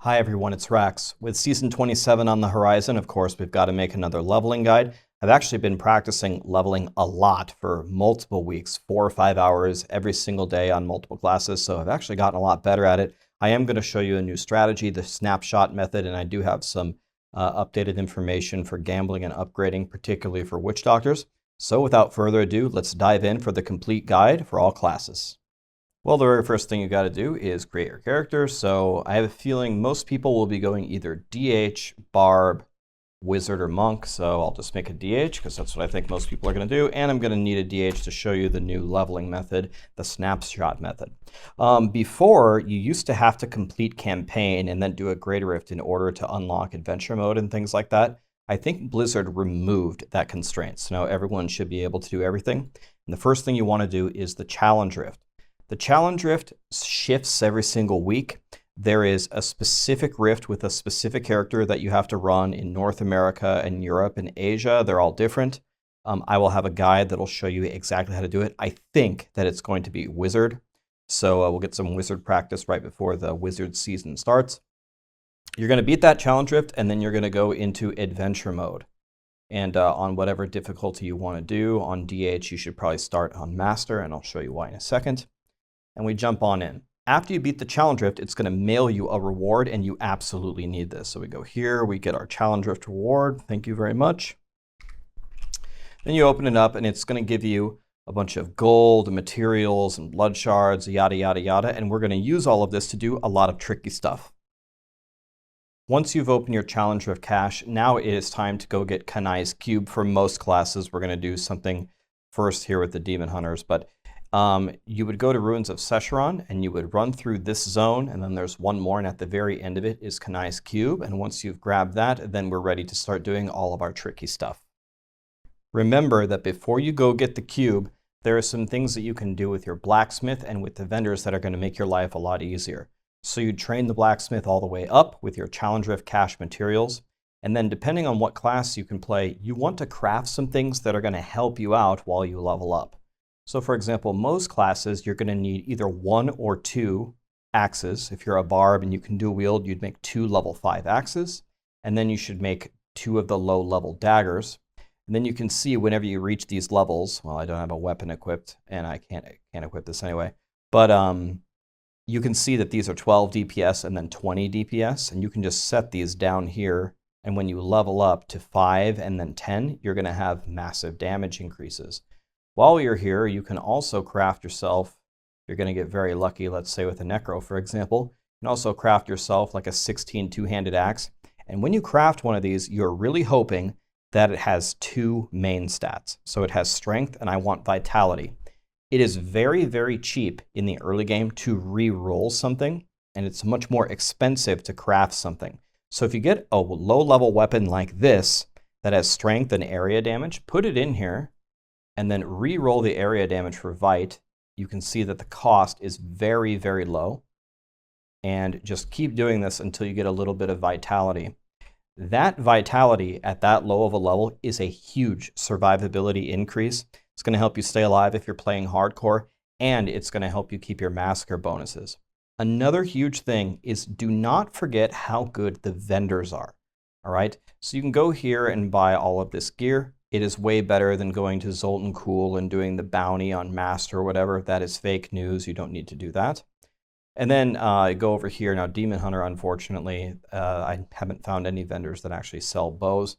Hi everyone, it's Rax. With Season 27 on the horizon, of course, we've got to make another leveling guide. I've actually been practicing leveling a lot for multiple weeks, 4 or 5 hours every single day on multiple classes, so I've actually gotten a lot better at it. I am going to show you a new strategy, the Snapshot method, and I do have some updated information for gambling and upgrading, particularly for witch doctors. So without further ado, let's dive in for the complete guide for all classes. Well, the very first thing you got to do is create your character. So I have a feeling most people will be going either DH, Barb, Wizard, or Monk. So I'll just make a DH because that's what I think most people are going to do. And I'm going to need a DH to show you the new leveling method, the Snapshot method. Before, you used to have to complete campaign and then do a Greater Rift in order to unlock adventure mode and things like that. I think Blizzard removed that constraint. So now everyone should be able to do everything. And the first thing you want to do is the Challenge Rift. The Challenge Rift shifts every single week. There is a specific rift with a specific character that you have to run in North America and Europe and Asia. They're all different. I will have a guide that will show you exactly how to do it. I think that it's going to be Wizard. So we'll get some Wizard practice right before the Wizard season starts. You're going to beat that Challenge Rift, and then you're going to go into Adventure mode. And on whatever difficulty you want to do, on DH, you should probably start on Master, and I'll show you why in a second. And we jump on in. After you beat the Challenge Rift, it's going to mail you a reward, and you absolutely need this. So we go here, we get our Challenge Rift reward. Thank you very much. Then you open it up, and it's going to give you a bunch of gold, materials, and blood shards, yada, yada, yada. And we're going to use all of this to do a lot of tricky stuff. Once you've opened your Challenge Rift cache, now it is time to go get Kanai's cube. For most classes, we're going to do something first here with the Demon Hunters, but you would go to Ruins of Sescheron, and you would run through this zone, and then there's one more, and at the very end of it is Kanai's cube. And once you've grabbed that, then we're ready to start doing all of our tricky stuff. Remember that before you go get the cube, there are some things that you can do with your blacksmith and with the vendors that are going to make your life a lot easier. So you train the blacksmith all the way up with your Challenge Rift cache materials, and then depending on what class you can play, you want to craft some things that are going to help you out while you level up. So for example, most classes, you're going to need either 1 or 2 axes. If you're a barb and you can dual wield, you'd make 2 level 5 axes. And then you should make 2 of the low level daggers. And then you can see whenever you reach these levels, well, I don't have a weapon equipped, and I can't equip this anyway. But you can see that these are 12 DPS and then 20 DPS. And you can just set these down here. And when you level up to 5 and then 10, you're going to have massive damage increases. While you're here, you can also craft yourself, you're going to get very lucky, let's say with a Necro, for example. You can also craft yourself like a 16 two-handed axe. And when you craft one of these, you're really hoping that it has 2 main stats. So it has strength, and I want vitality. It is very, very cheap in the early game to re-roll something, and it's much more expensive to craft something. So if you get a low-level weapon like this that has strength and area damage, put it in here, and then re-roll the area damage for Vite. You can see that the cost is very, very low. And just keep doing this until you get a little bit of vitality. That vitality at that low of a level is a huge survivability increase. It's going to help you stay alive if you're playing hardcore, and it's going to help you keep your massacre bonuses. Another huge thing is do not forget how good the vendors are. All right, so you can go here and buy all of this gear. It is way better than going to Zoltan Cool and doing the bounty on Master or whatever. That is fake news. You don't need to do that. And then go over here. Now, Demon Hunter, unfortunately, I haven't found any vendors that actually sell bows.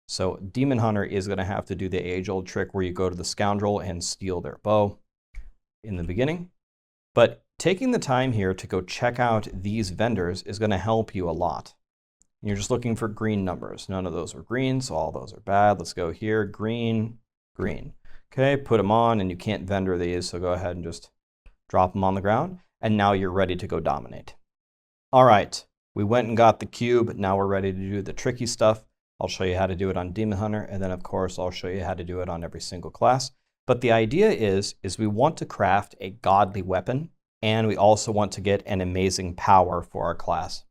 So Demon Hunter is going to have to do the age-old trick where you go to the Scoundrel and steal their bow in the beginning. But taking the time here to go check out these vendors is going to help you a lot. You're just looking for green numbers. None of those are green, so all those are bad. Let's go here, green, green. Okay, put them on, and you can't vendor these, so go ahead and just drop them on the ground. And now you're ready to go dominate. All right, we went and got the cube. Now we're ready to do the tricky stuff. I'll show you how to do it on Demon Hunter, and then of course I'll show you how to do it on every single class. But the idea is we want to craft a godly weapon, and we also want to get an amazing power for our class.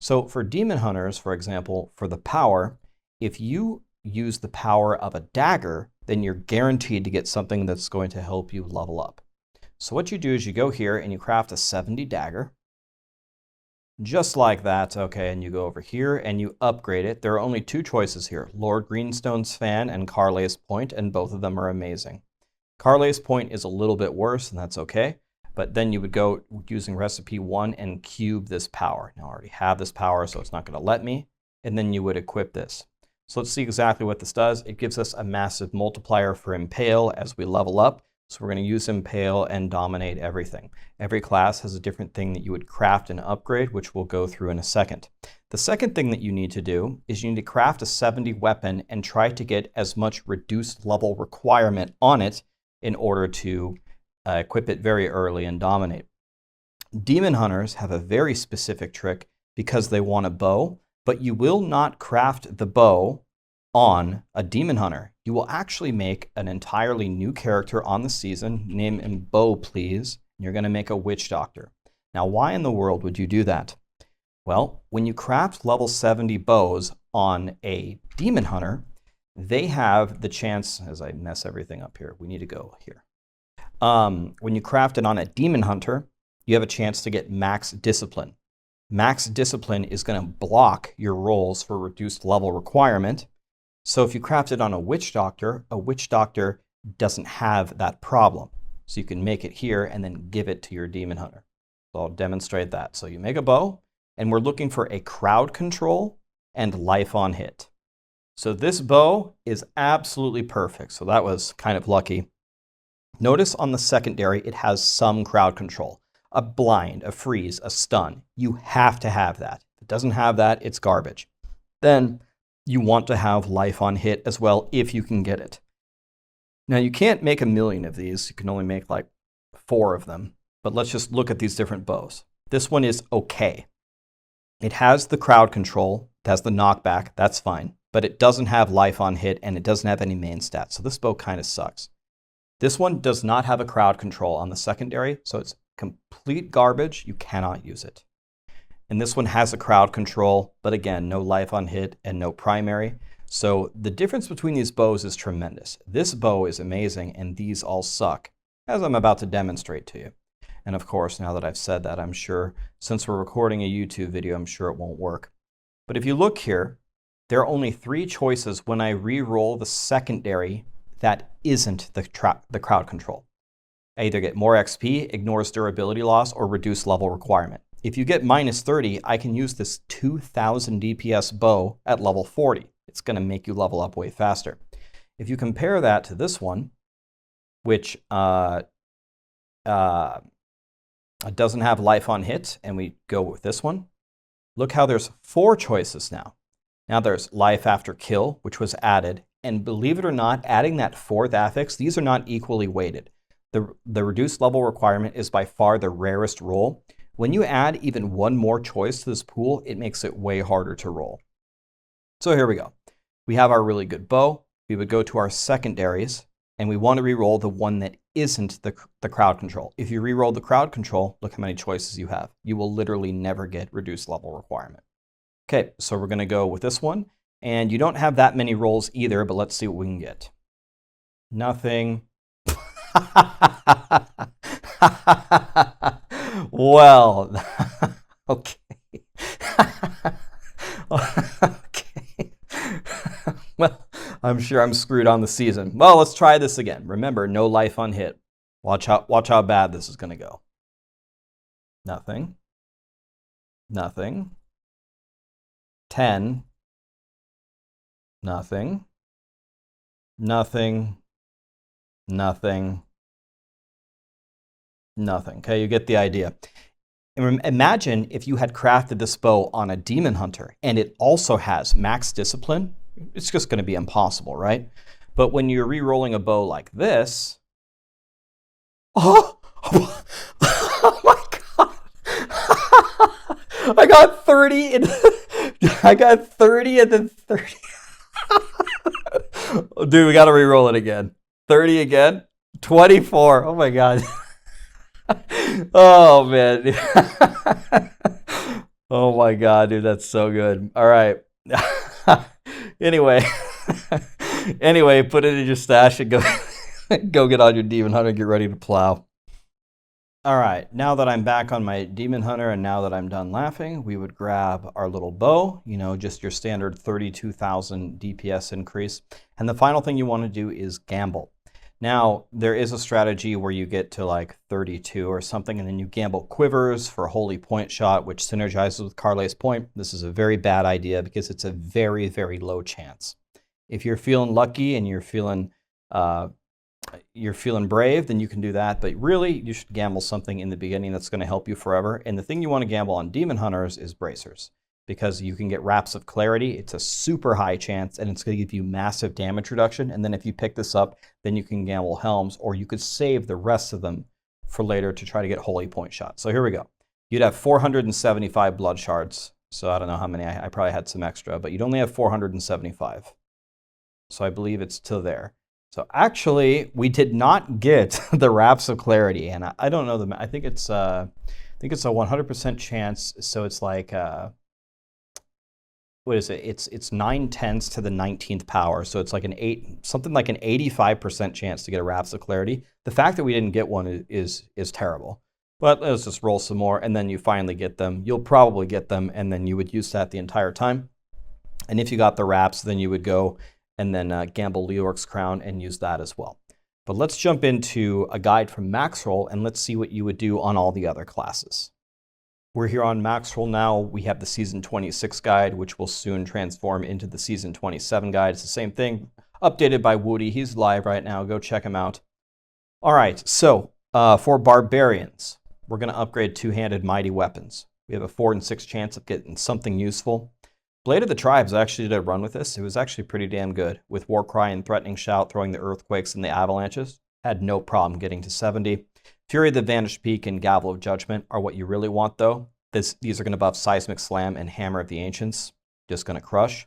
So for Demon Hunters, for example, for the power, if you use the power of a dagger, then you're guaranteed to get something that's going to help you level up. So what you do is you go here and you craft a 70 dagger. Just like that, okay, and you go over here and you upgrade it. There are only two choices here, Lord Greenstone's Fan and Carlay's Point, and both of them are amazing. Carlay's Point is a little bit worse, and that's okay, but then you would go using recipe 1 and cube this power. Now I already have this power, so it's not going to let me, and then you would equip this. So let's see exactly what this does. It gives us a massive multiplier for Impale as we level up. So we're going to use Impale and dominate everything. Every class has a different thing that you would craft and upgrade, which we'll go through in a second. The second thing that you need to do is you need to craft a 70 weapon and try to get as much reduced level requirement on it in order to equip it very early and dominate. Demon Hunters have a very specific trick because they want a bow, but you will not craft the bow on a Demon Hunter. You will actually make an entirely new character on the season, name him Bow, please, and you're going to make a Witch Doctor. Now, why in the world would you do that? Well, when you craft level 70 bows on a Demon Hunter, they have the chance, as I mess everything up here, we need to go here. When you craft it on a Demon Hunter, you have a chance to get Max Discipline. Max Discipline is going to block your rolls for reduced level requirement. So if you craft it on a Witch Doctor doesn't have that problem. So you can make it here and then give it to your Demon Hunter. So I'll demonstrate that. So you make a bow, and we're looking for a crowd control and life on hit. So this bow is absolutely perfect. So that was kind of lucky. Notice on the secondary, it has some crowd control. A blind, a freeze, a stun. You have to have that. If it doesn't have that, it's garbage. Then you want to have life on hit as well if you can get it. Now you can't make a million of these. You can only make like 4 of them. But let's just look at these different bows. This one is okay. It has the crowd control, it has the knockback, that's fine. But it doesn't have life on hit and it doesn't have any main stats. So this bow kind of sucks. This one does not have a crowd control on the secondary, so it's complete garbage. You cannot use it. And this one has a crowd control, but again, no life on hit and no primary. So the difference between these bows is tremendous. This bow is amazing and these all suck, as I'm about to demonstrate to you. And of course, now that I've said that, I'm sure, since we're recording a YouTube video, I'm sure it won't work. But if you look here, there are only 3 choices when I re-roll the secondary that isn't the crowd control. I either get more XP, ignores durability loss, or reduce level requirement. If you get minus 30, I can use this 2000 DPS bow at level 40. It's going to make you level up way faster. If you compare that to this one, which doesn't have life on hit, and we go with this one, look how there's 4 choices now. Now there's life after kill, which was added, and believe it or not, adding that 4th affix, these are not equally weighted. The reduced level requirement is by far the rarest roll. When you add even one more choice to this pool, it makes it way harder to roll. So here we go. We have our really good bow. We would go to our secondaries, and we want to re-roll the one that isn't the crowd control. If you re-roll the crowd control, look how many choices you have. You will literally never get reduced level requirement. Okay, so we're going to go with this one. And you don't have that many rolls either, but let's see what we can get. Nothing. Well, okay. Okay. Well, I'm sure I'm screwed on the season. Well, let's try this again. Remember, no life on hit. Watch how bad this is going to go. Nothing. Nothing. 10. Nothing. Nothing. Nothing. Nothing. Okay, you get the idea. Imagine if you had crafted this bow on a Demon Hunter and it also has max discipline. It's just going to be impossible, right? But when you're re-rolling a bow like this, oh my God. I got 30 and I got 30 and then 30. Dude, we got to re-roll it again. 30 again. 24. Oh my God. Oh man. Oh my God, dude, that's so good. All right. Anyway, put it in your stash and go get on your Demon Hunter and get ready to plow. All right, now that I'm back on my Demon Hunter and now that I'm done laughing, we would grab our little bow, you know, just your standard 32,000 DPS increase. And the final thing you want to do is gamble. Now, there is a strategy where you get to like 32 or something, and then you gamble quivers for Holy Point Shot, which synergizes with Carle's Point. This is a very bad idea because it's a very, very low chance. If you're feeling lucky and you're feeling brave, then you can do that. But really, you should gamble something in the beginning that's going to help you forever. And the thing you want to gamble on Demon Hunters is Bracers, because you can get Wraps of Clarity. It's a super high chance, and it's going to give you massive damage reduction. And then if you pick this up, then you can gamble Helms, or you could save the rest of them for later to try to get Holy Point Shot. So here we go. You'd have 475 blood shards. So I don't know how many. I probably had some extra, but you'd only have 475. So I believe it's to there. So actually, we did not get the Wraps of Clarity, and I don't know I think it's a 100% chance. So it's like what is it? It's 9/10 to the 19th power. So it's like something like an 85% chance to get a Wraps of Clarity. The fact that we didn't get one is terrible. But let's just roll some more, and then you finally get them. You'll probably get them, and then you would use that the entire time. And if you got the Wraps, then you would go and then gamble Leorc's Crown and use that as well. But let's jump into a guide from Maxroll and let's see what you would do on all the other classes. We're here on Maxroll now. We have the Season 26 guide, which will soon transform into the Season 27 guide. It's the same thing, updated by Woody. He's live right now. Go check him out. All right, so for Barbarians, we're going to upgrade two-handed mighty weapons. We have a 4 and 6 chance of getting something useful. Blade of the Tribes actually did a run with this. It was actually pretty damn good. With Warcry and Threatening Shout throwing the earthquakes and the avalanches, had no problem getting to 70. Fury of the Vanished Peak and Gavel of Judgment are what you really want, though. These are going to buff Seismic Slam and Hammer of the Ancients. Just going to crush.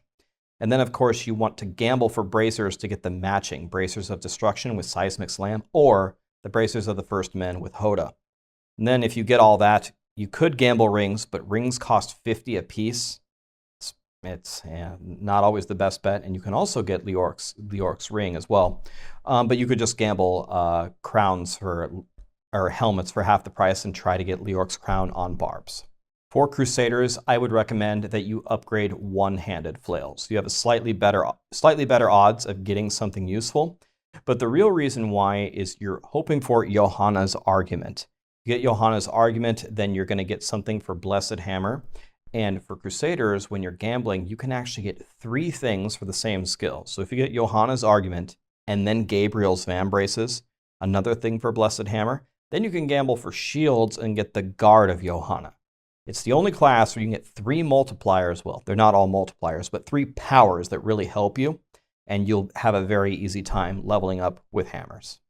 And then, of course, you want to gamble for Bracers to get the matching Bracers of Destruction with Seismic Slam, or the Bracers of the First Men with Hoda. And then if you get all that, you could gamble Rings, but Rings cost 50 apiece. It's not always the best bet, and you can also get Leorc's Ring as well. But you could just gamble crowns or helmets for half the price and try to get Leorc's Crown on barbs. For Crusaders, I would recommend that you upgrade one-handed flails. You have a slightly better odds of getting something useful. But the real reason why is you're hoping for Johanna's Argument. You get Johanna's Argument, then you're going to get something for Blessed Hammer. And for Crusaders, when you're gambling, you can actually get 3 things for the same skill. So if you get Johanna's Argument and then Gabriel's Van Braces, another thing for Blessed Hammer, then you can gamble for shields and get the Guard of Johanna. It's the only class where you can get 3 multipliers. Well, they're not all multipliers, but 3 powers that really help you, and you'll have a very easy time leveling up with hammers.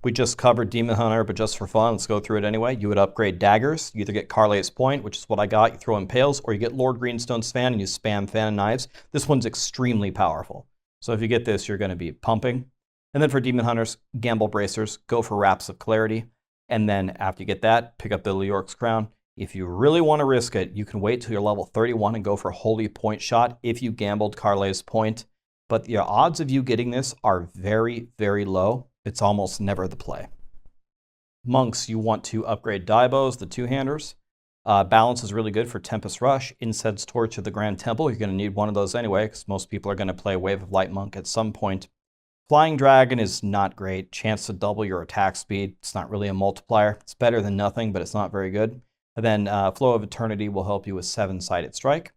We just covered Demon Hunter, but just for fun, let's go through it anyway. You would upgrade daggers. You either get Carle's Point, which is what I got, you throw impales, or you get Lord Greenstone's Fan and you spam Fan and Knives. This one's extremely powerful. So if you get this, you're going to be pumping. And then for Demon Hunters, gamble Bracers, go for Wraps of Clarity. And then after you get that, pick up the Leorc's Crown. If you really want to risk it, you can wait till you're level 31 and go for Holy Point Shot if you gambled Carle's Point. But the odds of you getting this are very, very low. It's almost never the play. Monks, you want to upgrade Daibos, the two-handers. Balance is really good for Tempest Rush. Incense Torch of the Grand Temple, you're going to need one of those anyway, because most people are going to play Wave of Light Monk at some point. Flying Dragon is not great. Chance to double your attack speed. It's not really a multiplier. It's better than nothing, but it's not very good. And then Flow of Eternity will help you with 7-sided strike.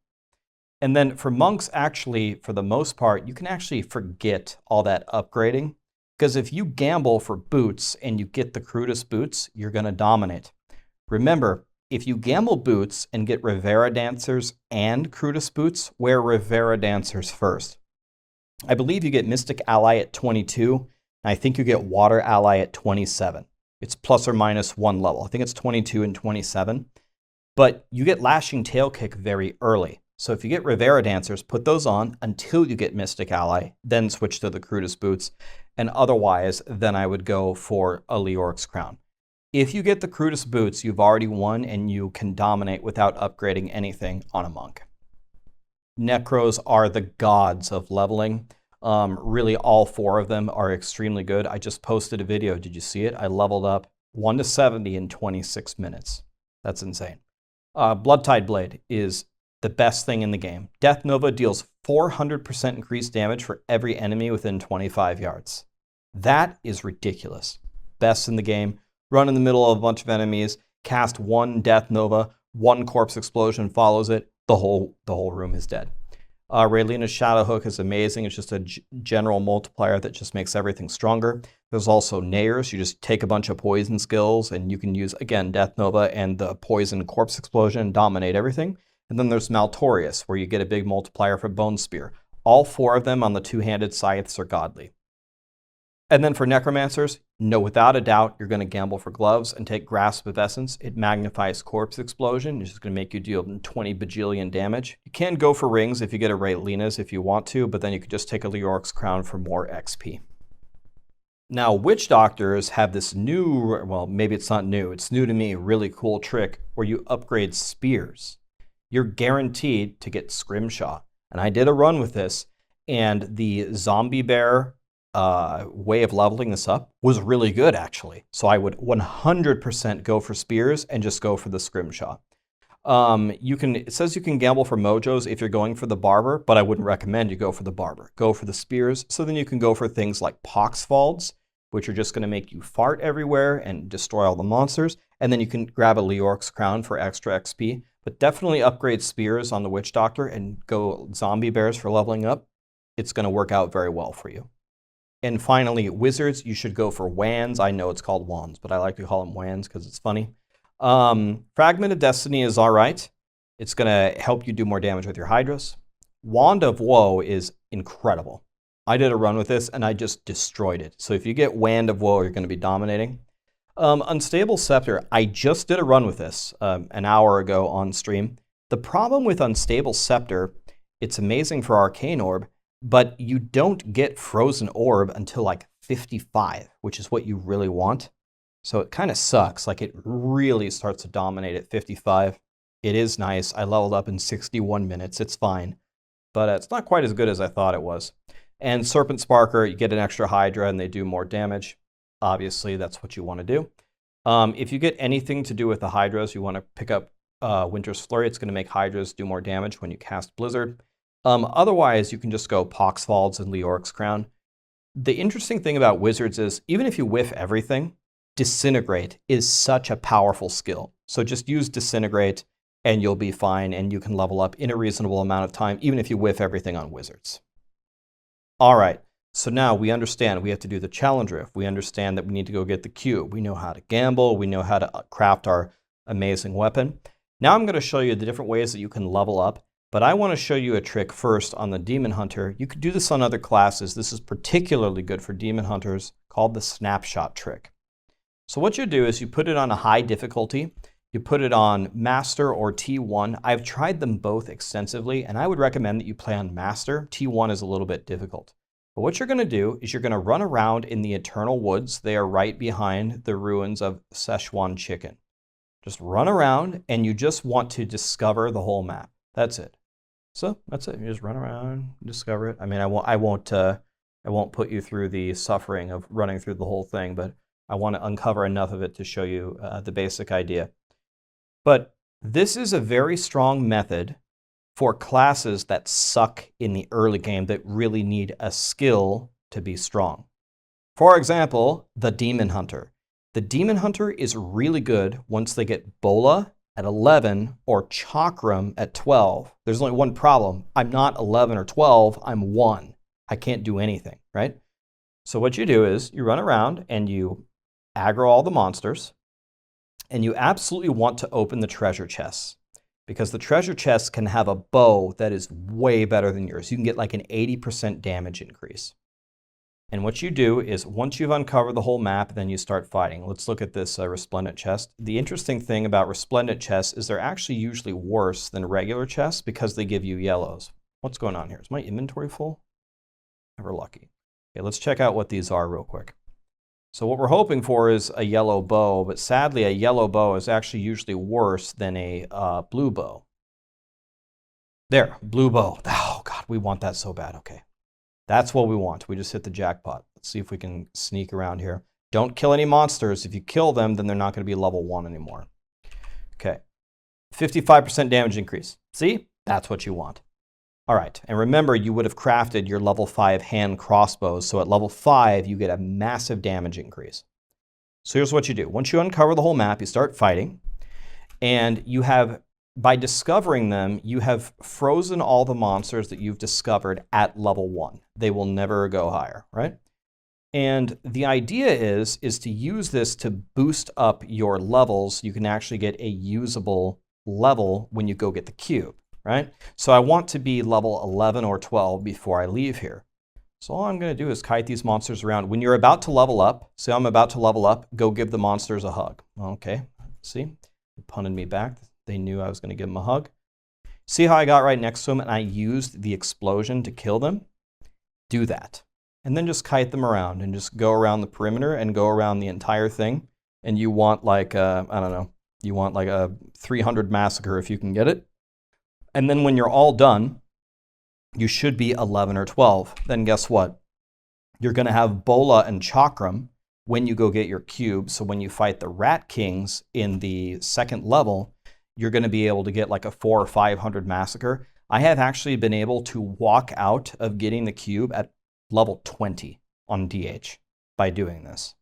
And then for monks, actually, for the most part, you can actually forget all that upgrading. Because if you gamble for boots and you get the crudest boots, you're going to dominate. Remember, if you gamble boots and get Rivera Dancers and crudest boots, wear Rivera Dancers first. I believe you get Mystic Ally at 22, and I think you get Water Ally at 27. It's plus or minus 1 level. I think it's 22 and 27. But you get Lashing Tail Kick very early. So if you get Rivera Dancers, put those on until you get Mystic Ally, then switch to the crudest boots. And otherwise, then I would go for a Leorc's Crown. If you get the crudest boots, you've already won and you can dominate without upgrading anything on a monk. Necros are the gods of leveling. Really, all 4 of them are extremely good. I just posted a video. Did you see it? I leveled up 1 to 70 in 26 minutes. That's insane. Bloodtide Blade is the best thing in the game. Death Nova deals 400% increased damage for every enemy within 25 yards. That is ridiculous. Best in the game. Run in the middle of a bunch of enemies, cast one Death Nova, one Corpse Explosion follows it, the whole room is dead. Raylina's Shadow Hook is amazing. It's just a general multiplier that just makes everything stronger. There's also Nairs. You just take a bunch of poison skills and you can use, again, Death Nova and the poison Corpse Explosion and dominate everything. And then there's Maltorius, where you get a big multiplier for Bone Spear. All 4 of them on the two-handed scythes are godly. And then for Necromancers, no, without a doubt, you're going to gamble for Gloves and take Grasp of Essence. It magnifies Corpse Explosion. It's just going to make you deal 20 bajillion damage. You can go for Rings if you get a Raylina's if you want to, but then you could just take a Leoric's Crown for more XP. Now, Witch Doctors have this new, well, maybe it's not new, it's new to me, really cool trick where you upgrade Spears. You're guaranteed to get Scrimshaw. And I did a run with this, and the Zombie Bear way of leveling this up was really good, actually. So I would 100% go for Spears and just go for the Scrimshaw. It says you can gamble for Mojos if you're going for the Barber, but I wouldn't recommend you go for the Barber. Go for the Spears, so then you can go for things like Poxfalds, which are just going to make you fart everywhere and destroy all the monsters, and then you can grab a Leoric's Crown for extra XP. But definitely upgrade Spears on the Witch Doctor and go Zombie Bears for leveling up. It's going to work out very well for you. And finally, Wizards, you should go for Wands. I know it's called Wands, but I like to call them Wands because it's funny. Fragment of Destiny is all right. It's going to help you do more damage with your Hydras. Wand of Woe is incredible. I did a run with this and I just destroyed it. So if you get Wand of Woe, you're going to be dominating. Unstable Scepter, I just did a run with this an hour ago on stream. The problem with Unstable Scepter, it's amazing for Arcane Orb, but you don't get Frozen Orb until like 55, which is what you really want. So it kind of sucks. Like, it really starts to dominate at 55. It is nice. I leveled up in 61 minutes. It's fine. But it's not quite as good as I thought it was. And Serpent Sparker, you get an extra Hydra and they do more damage. Obviously, that's what you want to do. If you get anything to do with the Hydras, you want to pick up Winter's Flurry. It's going to make Hydras do more damage when you cast Blizzard. Otherwise, you can just go Poxfalds and Leoric's Crown. The interesting thing about Wizards is, even if you whiff everything, Disintegrate is such a powerful skill. So just use Disintegrate and you'll be fine, and you can level up in a reasonable amount of time, even if you whiff everything on Wizards. All right, so now we understand we have to do the challenge rift. We understand that we need to go get the cube. We know how to gamble. We know how to craft our amazing weapon. Now I'm going to show you the different ways that you can level up. But I want to show you a trick first on the Demon Hunter. You could do this on other classes. This is particularly good for Demon Hunters, called the Snapshot Trick. So what you do is you put it on a high difficulty. You put it on Master or T1. I've tried them both extensively, and I would recommend that you play on Master. T1 is a little bit difficult. But what you're going to do is you're going to run around in the Eternal Woods. They are right behind the ruins of Szechuan Chicken. Just run around, and you just want to discover the whole map. That's it. So that's it. You just run around, discover it. I mean, I won't put you through the suffering of running through the whole thing, but I want to uncover enough of it to show you the basic idea. But this is a very strong method for classes that suck in the early game, that really need a skill to be strong. For example, the Demon Hunter. The Demon Hunter is really good once they get Bola at 11 or Chakram at 12. There's only one problem. I'm not 11 or 12, I'm 1. I can't do anything, right? So what you do is you run around and you aggro all the monsters, and you absolutely want to open the treasure chests, because the treasure chests can have a bow that is way better than yours. You can get like an 80% damage increase. And what you do is, once you've uncovered the whole map, then you start fighting. Let's look at this Resplendent chest. The interesting thing about Resplendent chests is they're actually usually worse than regular chests because they give you yellows. What's going on here? Is my inventory full? Never lucky. Okay, let's check out what these are real quick. So what we're hoping for is a yellow bow, but sadly a yellow bow is actually usually worse than a blue bow. There, blue bow. Oh God, we want that so bad. Okay. That's what we want. We just hit the jackpot. Let's see if we can sneak around here. Don't kill any monsters. If you kill them, then they're not going to be level 1 anymore. Okay. 55% damage increase. See? That's what you want. All right. And remember, you would have crafted your level 5 hand crossbows. So at level 5, you get a massive damage increase. So here's what you do. Once you uncover the whole map, you start fighting. And you have, by discovering them, you have frozen all the monsters that you've discovered at level 1. They will never go higher, right? And the idea is to use this to boost up your levels. You can actually get a usable level when you go get the cube, right? So I want to be level 11 or 12 before I leave here. So all I'm going to do is kite these monsters around. When you're about to level up, say I'm about to level up, go give the monsters a hug. Okay, see? They punted me back. They knew I was going to give them a hug. See how I got right next to them and I used the explosion to kill them? Do that. And then just kite them around and just go around the perimeter and go around the entire thing. And you want like, I don't know, you want like a 300 Massacre if you can get it. And then when you're all done, you should be 11 or 12. Then guess what? You're going to have Bola and Chakram when you go get your cube. So when you fight the Rat Kings in the 2nd level, you're going to be able to get like a 400 or 500 Massacre. I have actually been able to walk out of getting the cube at level 20 on DH by doing this.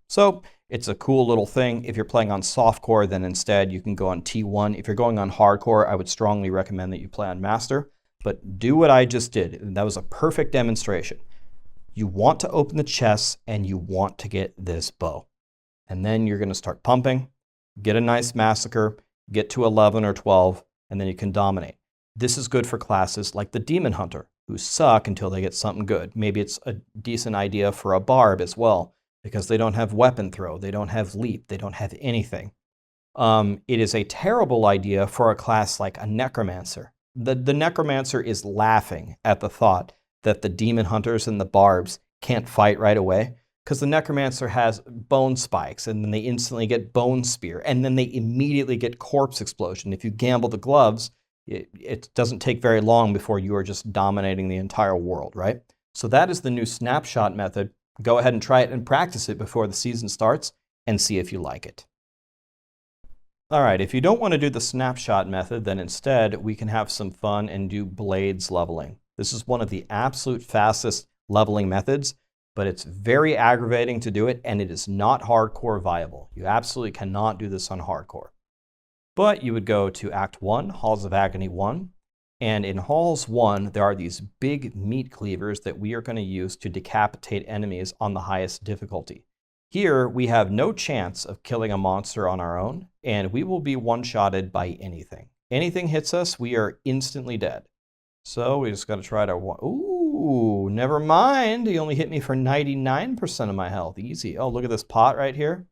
So it's a cool little thing. If you're playing on softcore, then instead you can go on T1. If you're going on hardcore, I would strongly recommend that you play on master. But do what I just did. That was a perfect demonstration. You want to open the chests and you want to get this bow. And then you're going to start pumping, get a nice Massacre, get to 11 or 12, and then you can dominate. This is good for classes like the Demon Hunter, who suck until they get something good. Maybe it's a decent idea for a Barb as well, because they don't have weapon throw, they don't have leap, they don't have anything. It is a terrible idea for a class like a Necromancer. The Necromancer is laughing at the thought that the Demon Hunters and the Barbs can't fight right away, because the Necromancer has bone spikes, and then they instantly get bone spear, and then they immediately get corpse explosion. If you gamble the gloves, it doesn't take very long before you are just dominating the entire world, right? So that is the new snapshot method. Go ahead and try it and practice it before the season starts and see if you like it. All right, if you don't want to do the snapshot method, then instead we can have some fun and do blades leveling. This is one of the absolute fastest leveling methods, but it's very aggravating to do it, and it is not hardcore viable. You absolutely cannot do this on hardcore. But you would go to Act 1, Halls of Agony 1, and in Halls 1, there are these big meat cleavers that we are going to use to decapitate enemies on the highest difficulty. Here, we have no chance of killing a monster on our own, and we will be one-shotted by anything. Anything hits us, we are instantly dead. So we just got to try to... Ooh, never mind. He only hit me for 99% of my health. Easy. Oh, look at this pot right here.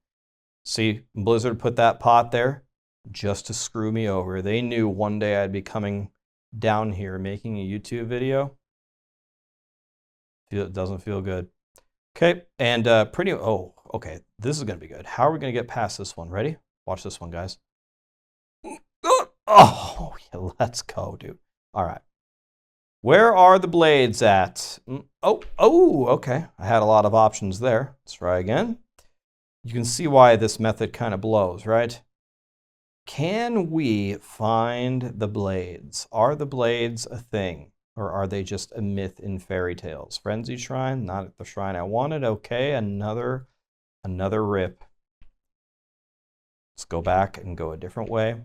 See, Blizzard put that pot there just to screw me over. They knew one day I'd be coming down here making a YouTube video. It doesn't feel good. Okay, and oh, okay, this is going to be good. How are we going to get past this one? Ready? Watch this one, guys. Oh, yeah, let's go, dude. All right. Where are the blades at? Oh, okay. I had a lot of options there. Let's try again. You can see why this method kind of blows, right? Can we find the blades? Are the blades a thing? Or are they just a myth in fairy tales? Frenzy Shrine, not at the shrine I wanted. Okay, another rip. Let's go back and go a different way.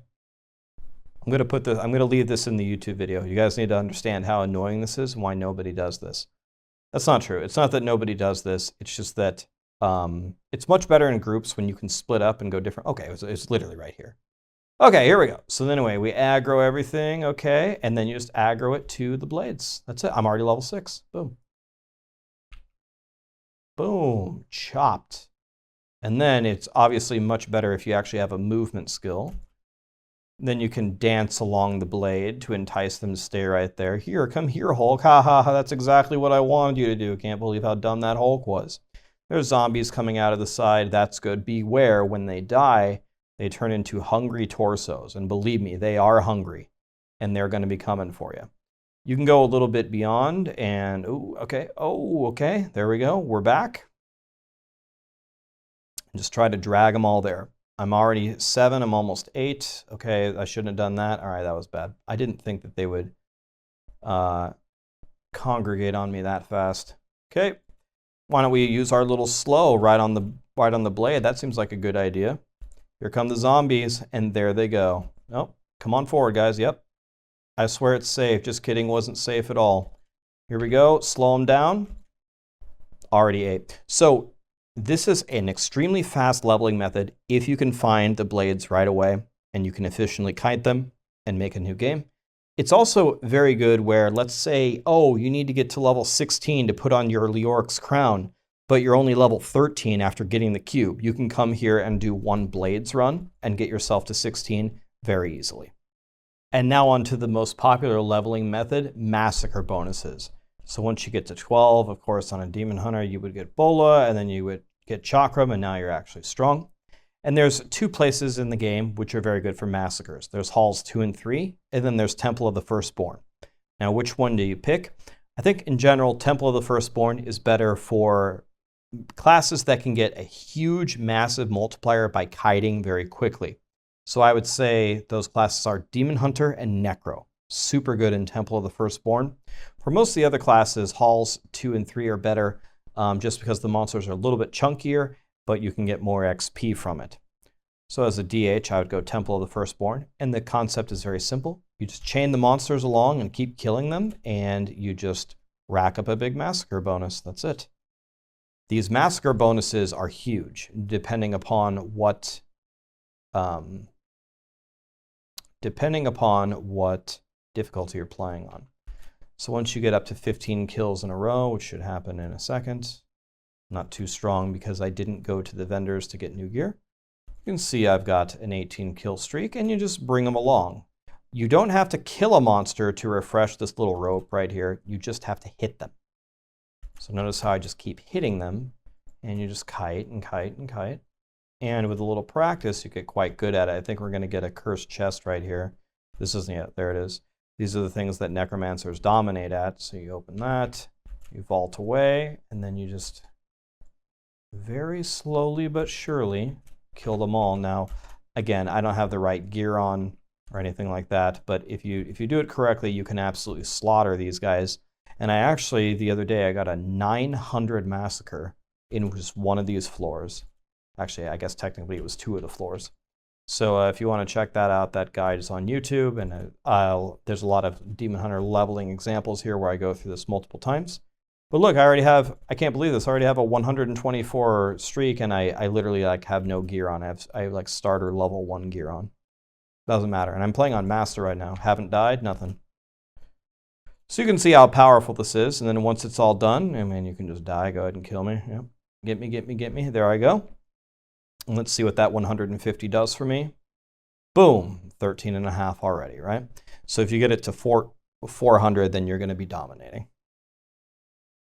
I'm gonna leave this in the YouTube video. You guys need to understand how annoying this is and why nobody does this. That's not true. It's not that nobody does this. It's just that it's much better in groups when you can split up and go different. Okay, it's literally right here. Okay, here we go. So then anyway, we aggro everything, okay, and then you just aggro it to the blades. That's it. I'm already level 6. Boom. Boom. Chopped. And then it's obviously much better if you actually have a movement skill. Then you can dance along the blade to entice them to stay right there. Here, come here, Hulk. Ha ha ha, that's exactly what I wanted you to do. Can't believe how dumb that Hulk was. There's zombies coming out of the side. That's good. Beware, when they die, they turn into hungry torsos. And believe me, they are hungry. And they're going to be coming for you. You can go a little bit beyond and, ooh, okay. Oh, okay. There we go. We're back. Just try to drag them all there. I'm already 7, I'm almost 8. Okay, I shouldn't have done that. All right, that was bad. I didn't think that they would congregate on me that fast. Okay, why don't we use our little slow right on the blade? That seems like a good idea. Here come the zombies, and there they go. Oh, come on forward, guys. Yep. I swear it's safe. Just kidding, wasn't safe at all. Here we go. Slow them down. Already 8. So this is an extremely fast leveling method if you can find the blades right away and you can efficiently kite them and make a new game. It's also very good where, let's say, oh, you need to get to level 16 to put on your Leoric's crown, but you're only level 13 after getting the cube. You can come here and do one blades run and get yourself to 16 very easily. And now on to the most popular leveling method, Massacre bonuses. So once you get to 12, of course, on a Demon Hunter, you would get Bola, and then you would get Chakram, and now you're actually strong. And there's 2 places in the game which are very good for massacres. There's Halls 2 and 3, and then there's Temple of the Firstborn. Now, which one do you pick? I think in general, Temple of the Firstborn is better for classes that can get a huge, massive multiplier by kiting very quickly. So I would say those classes are Demon Hunter and Necro. Super good in Temple of the Firstborn. For most of the other classes, Halls 2 and 3 are better just because the monsters are a little bit chunkier, but you can get more XP from it. So as a DH, I would go Temple of the Firstborn, and the concept is very simple. You just chain the monsters along and keep killing them, and you just rack up a big massacre bonus. That's it. These massacre bonuses are huge, depending upon what difficulty you're playing on. So once you get up to 15 kills in a row, which should happen in a second, not too strong because I didn't go to the vendors to get new gear. You can see I've got an 18 kill streak, and you just bring them along. You don't have to kill a monster to refresh this little rope right here. You just have to hit them. So notice how I just keep hitting them, and you just kite and kite and kite. And with a little practice, you get quite good at it. I think we're going to get a cursed chest right here. This isn't yet. There it is. These are the things that Necromancers dominate at. So you open that, you vault away, and then you just very slowly but surely kill them all. Now, again, I don't have the right gear on or anything like that, but if you do it correctly, you can absolutely slaughter these guys. And I actually, the other day, I got a 900 massacre in just one of these floors. Actually, I guess technically it was 2 of the floors. So if you want to check that out, that guide is on YouTube, and there's a lot of Demon Hunter leveling examples here where I go through this multiple times. But look, I can't believe this, I already have a 124 streak, and I literally have no gear on. I have like starter level 1 gear on. Doesn't matter. And I'm playing on Master right now. Haven't died, nothing. So you can see how powerful this is, and then once it's all done, I mean, you can just die, go ahead and kill me. Yep. Get me, get me, get me. There I go. And let's see what that 150 does for me. Boom, 13.5 already, right? So if you get it to 400, then you're going to be dominating.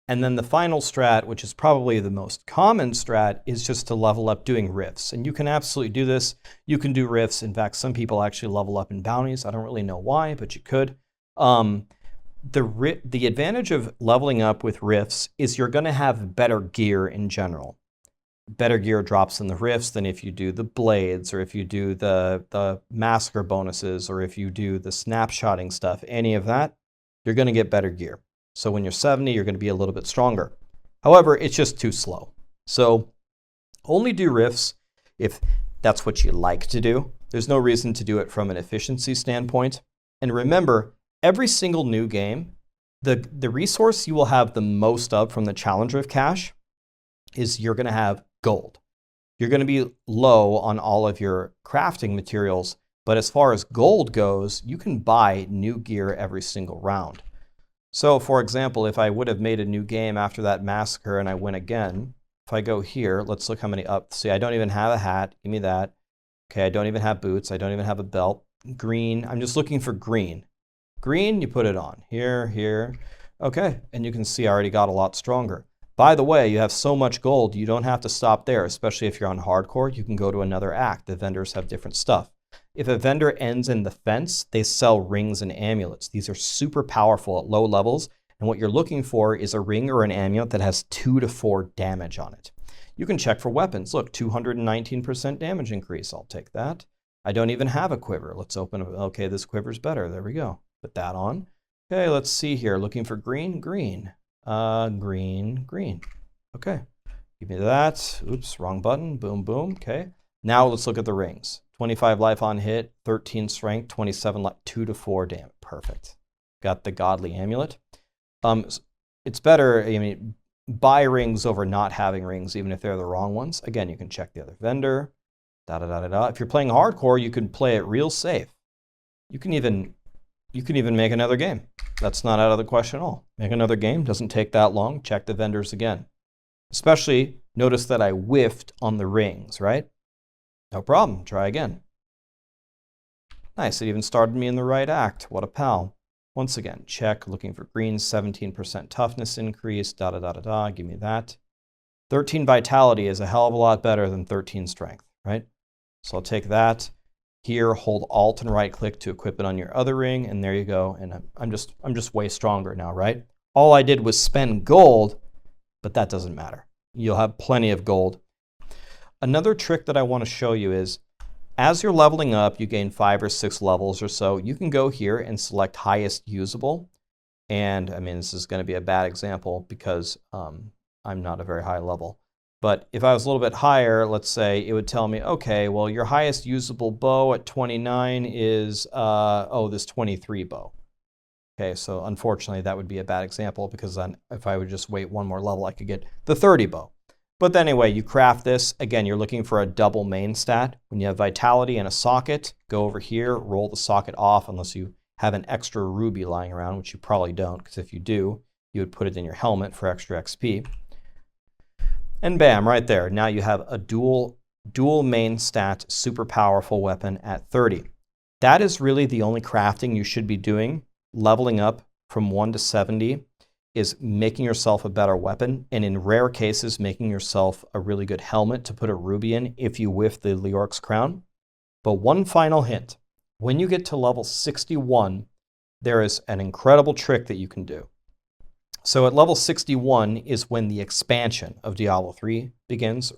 And then the final strat, which is probably the most common strat, is just to level up doing rifts. And you can absolutely do this. You can do rifts. In fact, some people actually level up in bounties. I don't really know why, but you could. The advantage of leveling up with rifts is you're going to have better gear in general. Better gear drops in the rifts than if you do the blades, or if you do the massacre bonuses, or if you do the snapshotting stuff, any of that, you're going to get better gear. So when you're 70, you're going to be a little bit stronger. However, it's just too slow. So only do rifts if that's what you like to do. There's no reason to do it from an efficiency standpoint. And remember, every single new game, the resource you will have the most of from the Challenger of Cash is you're going to have gold. You're going to be low on all of your crafting materials, but as far as gold goes, you can buy new gear every single round. So for example, if I would have made a new game after that massacre and I win again, if I go here, let's look how many up. See, I don't even have a hat. Give me that. Okay, I don't even have boots. I don't even have a belt. Green. I'm just looking for green. Green, you put it on. Here, here. Okay, and you can see I already got a lot stronger. By the way, you have so much gold, you don't have to stop there, especially if you're on hardcore. You can go to another act. The vendors have different stuff. If a vendor ends in the fence, they sell rings and amulets. These are super powerful at low levels. And what you're looking for is a ring or an amulet that has 2 to 4 damage on it. You can check for weapons. Look, 219% damage increase. I'll take that. I don't even have a quiver. Let's open. Okay, this quiver's better. There we go. Put that on. Okay, let's see here. Looking for green, green. Green, green. Okay, give me that. Oops, wrong button. Boom, boom. Okay. Now let's look at the rings. 25 life on hit, 13 strength, 27 life, 2 to 4 damage. Perfect. Got the godly amulet. It's better, I mean, buy rings over not having rings, even if they're the wrong ones. Again, you can check the other vendor. If you're playing hardcore, you can play it real safe. You can even make another game. That's not out of the question at all. Make another game, doesn't take that long. Check the vendors again. Especially, notice that I whiffed on the rings, right? No problem, try again. Nice, it even started me in the right act. What a pal. Once again, check, looking for green, 17% toughness increase, give me that. 13 vitality is a hell of a lot better than 13 strength, right? So I'll take that. Here, hold Alt and right click to equip it on your other ring, and there you go. And I'm just way stronger now, right? All I did was spend gold, but that doesn't matter. You'll have plenty of gold. Another trick that I want to show you is, as you're leveling up, you gain 5 or 6 levels or so, you can go here and select highest usable. And I mean, this is going to be a bad example because I'm not a very high level. But if I was a little bit higher, let's say, it would tell me, okay, well, your highest usable bow at 29 is, this 23 bow. Okay, so unfortunately, that would be a bad example because then if I would just wait one more level, I could get the 30 bow. But anyway, you craft this. Again, you're looking for a double main stat. When you have vitality and a socket, go over here, roll the socket off unless you have an extra ruby lying around, which you probably don't, because if you do, you would put it in your helmet for extra XP. And bam, right there. Now you have a dual main stat, super powerful weapon at 30. That is really the only crafting you should be doing. Leveling up from 1 to 70 is making yourself a better weapon, and in rare cases, making yourself a really good helmet to put a ruby in if you whiff the Leorc's crown. But one final hint. When you get to level 61, there is an incredible trick that you can do. So at level 61 is when the expansion of Diablo 3 begins,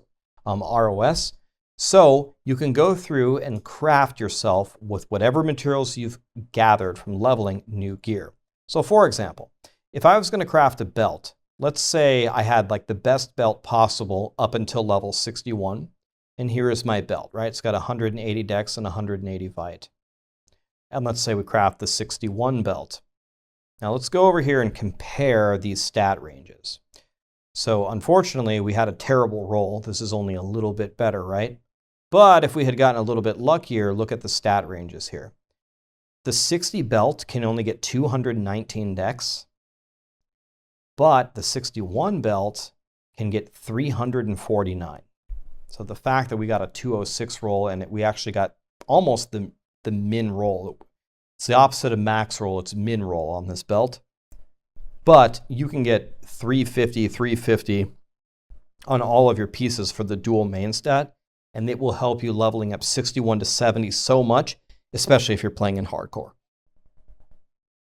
ROS. So you can go through and craft yourself with whatever materials you've gathered from leveling new gear. So for example, if I was going to craft a belt, let's say I had like the best belt possible up until level 61, and here is my belt, right? It's got 180 dex and 180 vite. And let's say we craft the 61 belt. Now let's go over here and compare these stat ranges. So unfortunately, we had a terrible roll. This is only a little bit better, right? But if we had gotten a little bit luckier, look at the stat ranges here. The 60 belt can only get 219 dex, but the 61 belt can get 349. So the fact that we got a 206 roll and we actually got almost the min roll. It's the opposite of max roll, it's min roll on this belt. But you can get 350, 350 on all of your pieces for the dual main stat, and it will help you leveling up 61 to 70 so much, especially if you're playing in hardcore.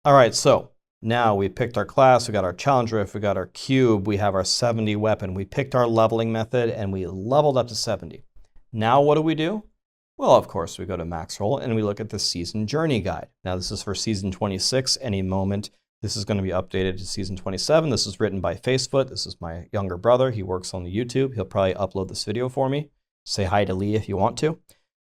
All right, so now we picked our class, we got our challenge rift, we got our cube, we have our 70 weapon. We picked our leveling method and we leveled up to 70. Now what do? Well, of course, we go to max roll and we look at the season journey guide. Now this is for season 26. Any moment, this is going to be updated to season 27. This is written by Facefoot. This is my younger brother. He works on the YouTube. He'll probably upload this video for me. Say hi to Lee if you want to.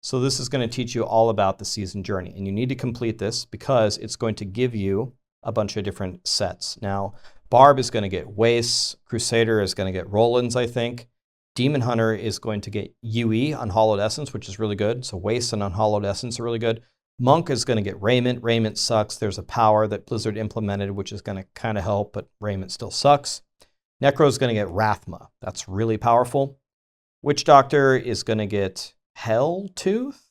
So this is going to teach you all about the season journey. And you need to complete this because it's going to give you a bunch of different sets. Now, Barb is going to get Wastes. Crusader is going to get Roland's, I think. Demon Hunter is going to get UE, Unhallowed Essence, which is really good. So Wastes and Unhallowed Essence are really good. Monk is going to get Raiment. Raiment sucks. There's a power that Blizzard implemented, which is going to kind of help, but Raiment still sucks. Necro is going to get Rathma. That's really powerful. Witch Doctor is going to get Helltooth.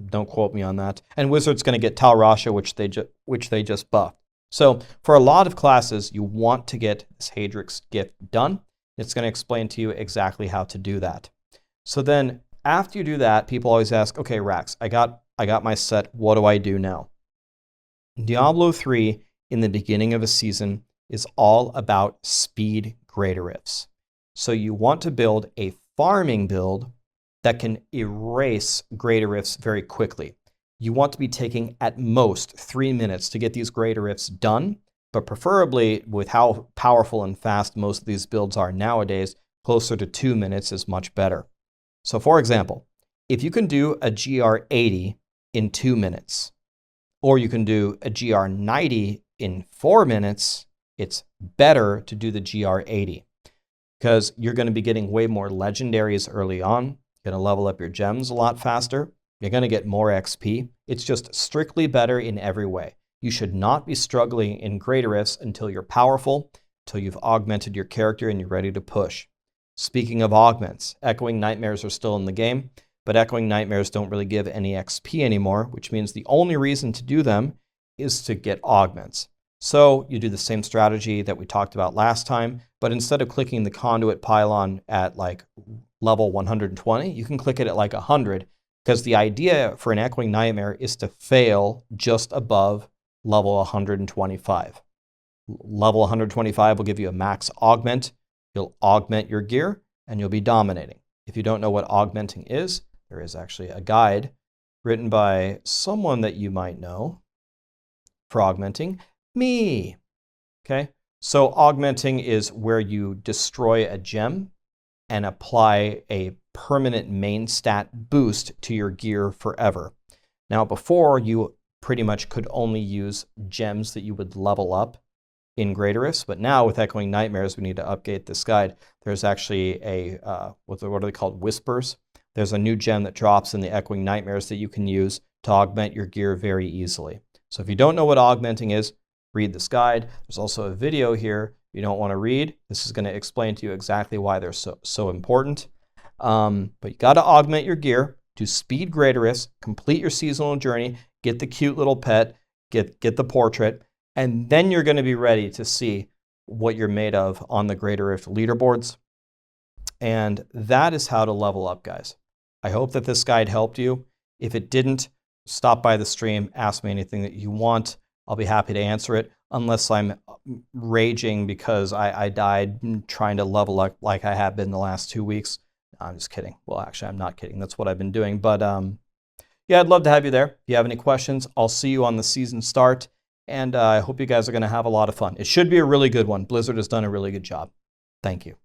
Don't quote me on that. And Wizard's going to get Tal Rasha, which they just buffed. So for a lot of classes, you want to get this Hadric's gift done. It's going to explain to you exactly how to do that. So then after you do that, people always ask, okay, Rax, I got my set. What do I do now? Diablo 3 in the beginning of a season is all about speed greater rifts. So you want to build a farming build that can erase greater rifts very quickly. You want to be taking at most 3 minutes to get these greater rifts done, but preferably with how powerful and fast most of these builds are nowadays, closer to 2 minutes is much better. So for example, if you can do a GR 80 in 2 minutes, or you can do a GR 90 in 4 minutes, it's better to do the GR 80 because you're going to be getting way more legendaries early on. You're going to level up your gems a lot faster. You're going to get more XP. It's just strictly better in every way. You should not be struggling in greater rifts until you're powerful, until you've augmented your character and you're ready to push. Speaking of augments, Echoing Nightmares are still in the game, but Echoing Nightmares don't really give any XP anymore, which means the only reason to do them is to get augments. So you do the same strategy that we talked about last time, but instead of clicking the conduit pylon at like level 120, you can click it at like 100, because the idea for an Echoing Nightmare is to fail just above level 125. Level 125 will give you a max augment. You'll augment your gear and you'll be dominating. If you don't know what augmenting is, there is actually a guide written by someone that you might know for augmenting, me. Okay, so augmenting is where you destroy a gem and apply a permanent main stat boost to your gear forever. Now, before, you pretty much could only use gems that you would level up in greater rifts, but now with Echoing Nightmares, we need to update this guide. There's actually a, what are they called? Whispers. There's a new gem that drops in the Echoing Nightmares that you can use to augment your gear very easily. So if you don't know what augmenting is, read this guide. There's also a video here you don't want to read. This is going to explain to you exactly why they're so important. But you got to augment your gear, do speed greater rifts, complete your seasonal journey, get the cute little pet, get the portrait, and then you're going to be ready to see what you're made of on the greater rift leaderboards. And that is how to level up, guys. I hope that this guide helped you. If it didn't, stop by the stream, ask me anything that you want. I'll be happy to answer it, unless I'm raging because I died trying to level up like I have been the last 2 weeks. No, I'm just kidding. Well, actually, I'm not kidding. That's what I've been doing. But yeah, I'd love to have you there. If you have any questions, I'll see you on the season start. And I hope you guys are going to have a lot of fun. It should be a really good one. Blizzard has done a really good job. Thank you.